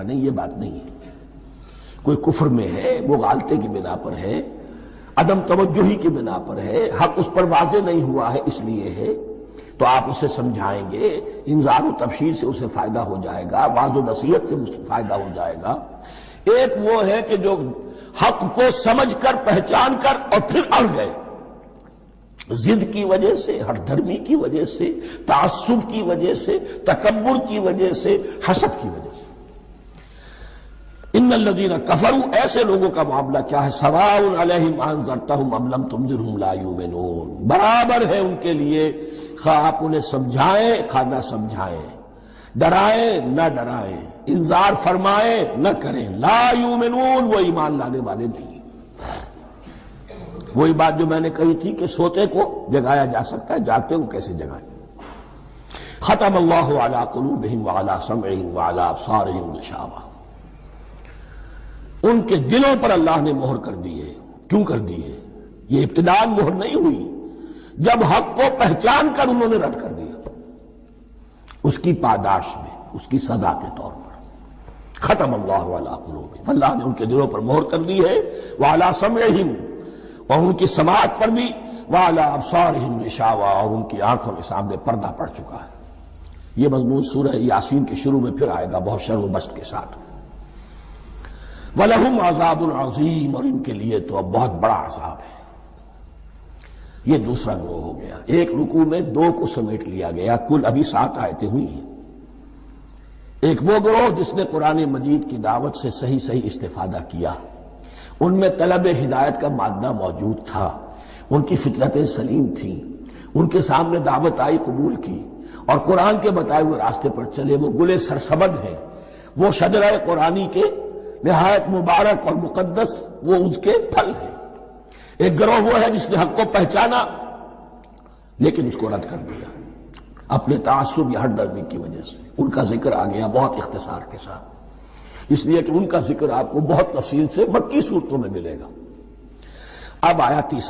بیٹھا، نہیں، یہ بات نہیں ہے۔ کوئی کفر میں ہے، وہ غالطے کی بنا پر ہے، عدم توجہی کی بنا پر ہے، حق اس پر واضح نہیں ہوا ہے اس لیے ہے، تو آپ اسے سمجھائیں گے، انذار و تبشیر سے اسے فائدہ ہو جائے گا، واعظ و نصیحت سے فائدہ ہو جائے گا۔ ایک وہ ہے کہ جو حق کو سمجھ کر، پہچان کر اور پھر اڑ گئے، ضد کی وجہ سے، ہٹ دھرمی کی وجہ سے، تعصب کی وجہ سے، تکبر کی وجہ سے، حسد کی وجہ سے۔ ان الذین کفروا، ایسے لوگوں کا معاملہ کیا ہے، سواء علیہم انذرتہم ام لم تنذرہم لا یؤمنون، برابر ہے ان کے لیے، خواہ آپ انہیں سمجھائیں خواہ نہ سمجھائیں، ڈرائیں نہ ڈرائیں، انذار فرمائیں نہ کریں، لا یؤمنون، وہ ایمان لانے والے نہیں۔ وہی بات جو میں نے کہی تھی کہ سوتے کو جگایا جا سکتا ہے، جاگتے کو کیسے جگائیں۔ ختم اللہ علی قلوبہم وعلی سمعہم وعلی ابصارہم غشاوہ، ان کے دلوں پر اللہ نے مہر کر دی ہے۔ کیوں کر دی ہے؟ یہ ابتداءً مہر نہیں ہوئی، جب حق کو پہچان کر انہوں نے رد کر دیا، اس کی پاداش میں، اس کی سزا کے طور پر۔ ختم اللہ علی قلوبہم، اللہ نے ان کے دلوں پر مہر کر دی ہے، وعلی سمعہم، اور ان کی سماعت پر بھی، وعلی ابصارہم غشاوہ، اور ان کی آنکھوں کے سامنے پردہ پڑ چکا ہے۔ یہ مضمون سورہ یاسین کے شروع میں پھر آئے گا بہت شرح و بسط کے ساتھ۔ وَلَهُمْ عَذَابٌ عَظِيمٌ، اور ان کے لیے تو اب بہت بڑا عذاب ہے۔ یہ دوسرا گروہ ہو گیا، ایک رکوع میں دو کو سمیٹ لیا گیا، کل ابھی 7 آیتیں ہوئی ہیں۔ ایک وہ گروہ جس نے قرآن مجید کی دعوت سے صحیح استفادہ کیا، ان میں طلب ہدایت کا مادہ موجود تھا، ان کی فطرتیں سلیم تھیں، ان کے سامنے دعوت آئی، قبول کی، اور قرآن کے بتائے ہوئے راستے پر چلے۔ وہ گلے سرسبد ہیں، وہ شجرہ قرآنی کے نہایت مبارک اور مقدس، وہ اس کے پھل ہیں۔ ایک گروہ وہ ہے جس نے حق کو پہچانا لیکن اس کو رد کر دیا اپنے تعصب یا ہٹ درمی کی وجہ سے۔ ان کا ذکر آ گیا بہت اختصار کے ساتھ، اس لیے کہ ان کا ذکر آپ کو بہت تفصیل سے مکی صورتوں میں ملے گا۔ اب آیا تیسرا